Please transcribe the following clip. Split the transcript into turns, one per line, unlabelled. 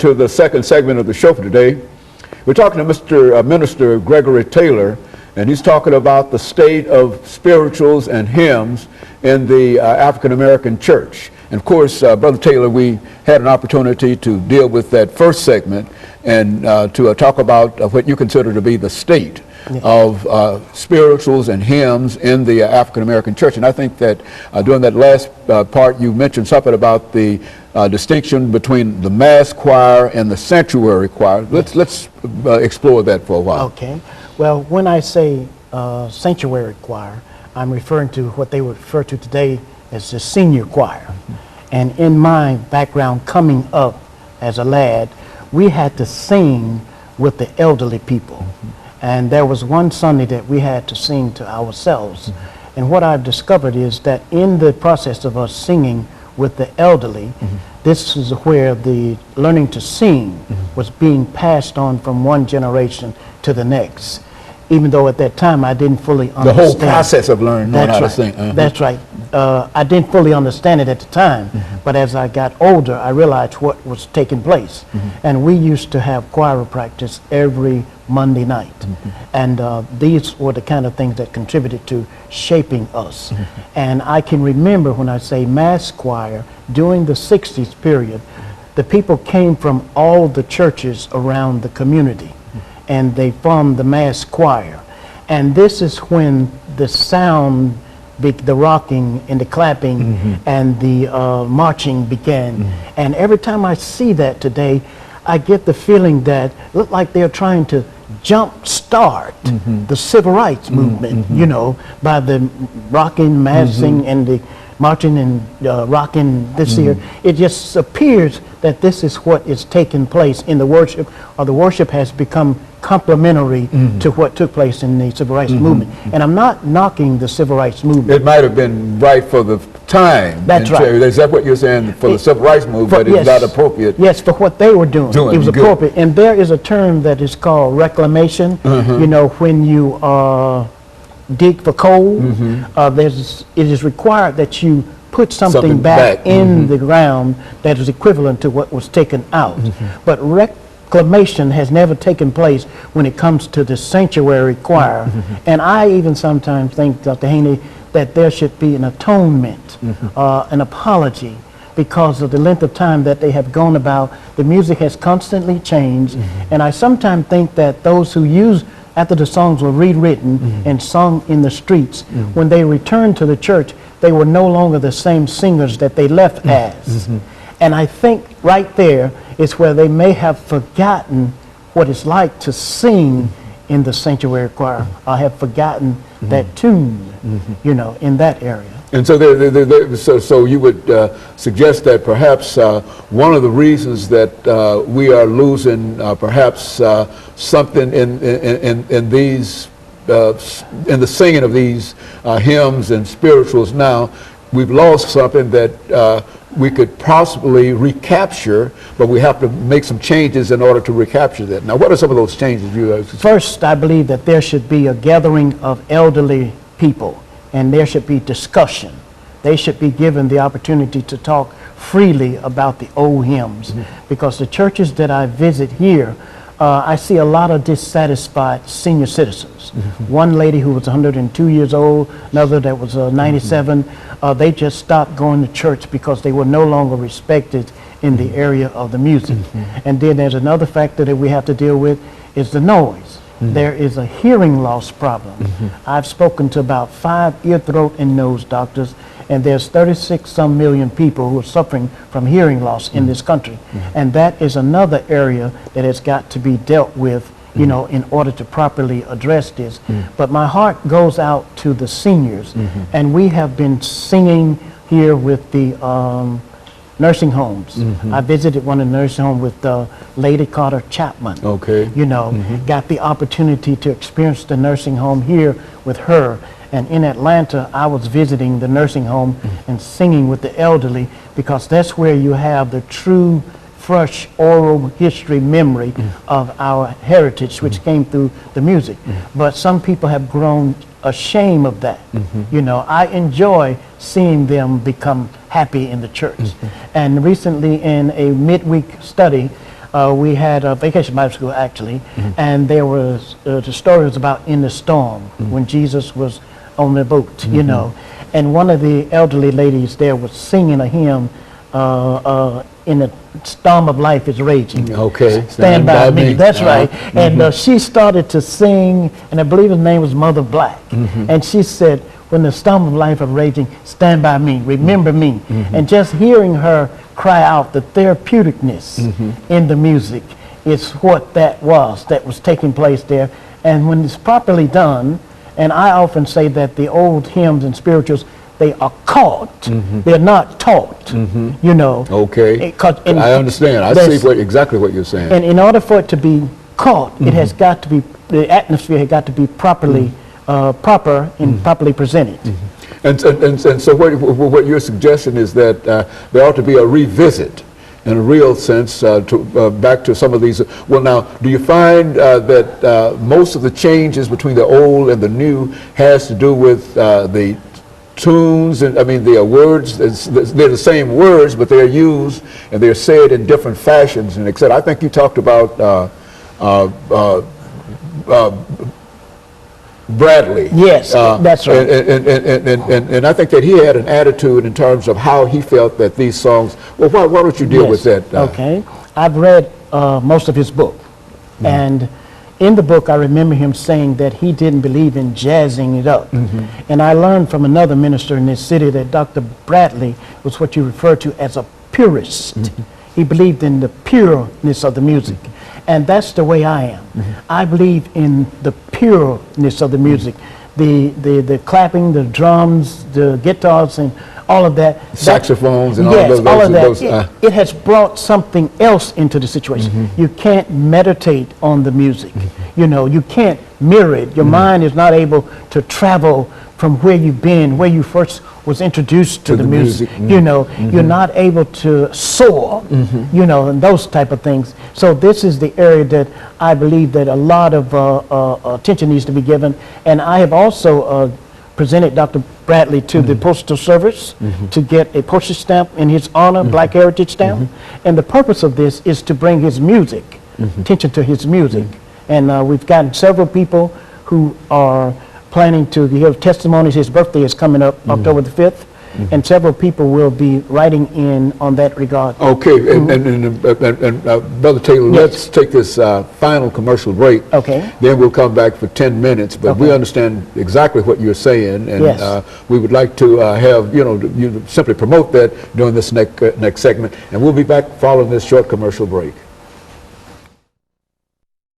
to the second segment of the show for today. We're talking to Mr. Minister Gregory Taylor, and he's talking about the state of spirituals and hymns in the African American church. And of course, Brother Taylor, we had an opportunity to deal with that first segment and to talk about what you consider to be the state of spirituals and hymns in the African American church. And I think that during that last part, you mentioned something about the distinction between the mass choir and the sanctuary choir. Let's explore that for a while.
Okay. Well, when I say sanctuary choir, I'm referring to what they would refer to today as the senior choir. And in my background coming up as a lad, we had to sing with the elderly people. And there was one Sunday that we had to sing to ourselves. And what I've discovered is that in the process of us singing with the elderly, this is where the learning to sing was being passed on from one generation to the next. Even though at that time I didn't fully understand.
The whole process of learning how to sing.
That's right. I didn't fully understand it at the time, but as I got older, I realized what was taking place. And we used to have choir practice every Monday night. And these were the kind of things that contributed to shaping us. And I can remember when I say mass choir, during the 60s period, the people came from all the churches around the community, and they formed the mass choir. And this is when the sound, the rocking and the clapping and the marching began. And every time I see that today, I get the feeling that look like they're trying to jump start the civil rights movement, you know, by the rocking, massing, and the marching and rocking this year. It just appears that this is what is taking place in the worship, or the worship has become complementary to what took place in the civil rights movement. And I'm not knocking the civil rights movement.
It might have been right for the time.
That's right.
Is that what you're saying for the civil rights movement, but it's not appropriate?
Yes, for what they were doing. It was appropriate. And there is a term that is called reclamation. You know, when you dig for coal, it is required that you put something back in the ground that is equivalent to what was taken out. But reclamation has never taken place when it comes to the sanctuary choir. And I even sometimes think, Dr. Haney, that there should be an atonement, an apology, because of the length of time that they have gone about. The music has constantly changed. And I sometimes think that those who use, after the songs were rewritten and sung in the streets, when they returned to the church, they were no longer the same singers that they left as. And I think right there is where they may have forgotten what it's like to sing in the sanctuary choir, or have forgotten that tune, you know, in that area.
And so, so you would suggest that perhaps one of the reasons that we are losing perhaps something in these in the singing of these hymns and spirituals now, we've lost something that we could possibly recapture, but we have to make some changes in order to recapture that. Now, what are some of those changes you guys?
First, I believe that there should be a gathering of elderly people, and there should be discussion. They should be given the opportunity to talk freely about the old hymns, because the churches that I visit here, I see a lot of dissatisfied senior citizens. One lady who was 102 years old, another that was 97, they just stopped going to church because they were no longer respected in the area of the music. And then there's another factor that we have to deal with, is the noise. There is a hearing loss problem. I've spoken to about 5 ear, throat, and nose doctors, and there's 36-some million people who are suffering from hearing loss in this country. And that is another area that has got to be dealt with, you know, in order to properly address this. But my heart goes out to the seniors, and we have been singing here with the nursing homes. I visited one of the nursing homes with Lady Carter Chapman. You know, got the opportunity to experience the nursing home here with her. And in Atlanta, I was visiting the nursing home and singing with the elderly, because that's where you have the true, fresh oral history memory of our heritage, which came through the music. But some people have grown ashamed of that. You know, I enjoy seeing them become happy in the church. And recently in a midweek study, we had a vacation Bible school actually, and there was the story was about in the storm when Jesus was on the boat, you know, and one of the elderly ladies there was singing a hymn, in the storm of life is raging.
Okay.
Stand by me. That's right. And she started to sing, and I believe his name was Mother Black. And she said, when the storm of life is raging, stand by me, remember me. And just hearing her cry out the therapeuticness in the music is what that was taking place there. And when it's properly done, and I often say that the old hymns and spirituals, they are caught. They're not taught, you know.
Okay. I understand. I see exactly what you're saying.
And in order for it to be caught, it has got to be, the atmosphere has got to be properly, proper and properly presented.
And so what your suggestion is that there ought to be a revisit in a real sense back to some of these. Well, now, do you find that most of the changes between the old and the new has to do with the tunes, and I mean the words? They're the same words, but they're used and they're said in different fashions and etc. I think you talked about Bradley.
Yes, that's right.
And I think that he had an attitude in terms of how he felt that these songs. Well, why don't you deal with that?
Okay, I've read most of his book, and in the book I remember him saying that he didn't believe in jazzing it up. And I learned from another minister in this city that Dr. Bradley was what you refer to as a purist. He believed in the pureness of the music. And that's the way I am. I believe in the pureness of the music. The clapping, the drums, the guitars, and all of that.
Saxophones and
yes,
all
of that. It has brought something else into the situation. You can't meditate on the music. You know, you can't mirror it. Your mind is not able to travel from where you've been, where you first was introduced to the music. You know, you're not able to soar, you know, and those type of things. So this is the area that I believe that a lot of attention needs to be given. And I have also presented Dr. Bradley to the Postal Service to get a postage stamp in his honor, Black Heritage stamp. And the purpose of this is to bring his music, attention to his music. And we've gotten several people who are planning to give testimonies. His birthday is coming up October the 5th, and several people will be writing in on that regard.
Okay, and Brother Taylor, let's take this final commercial break.
Okay.
Then we'll come back for 10 minutes, but we understand exactly what you're saying, and we would like to have, you simply promote that during this next segment, and we'll be back following this short commercial break.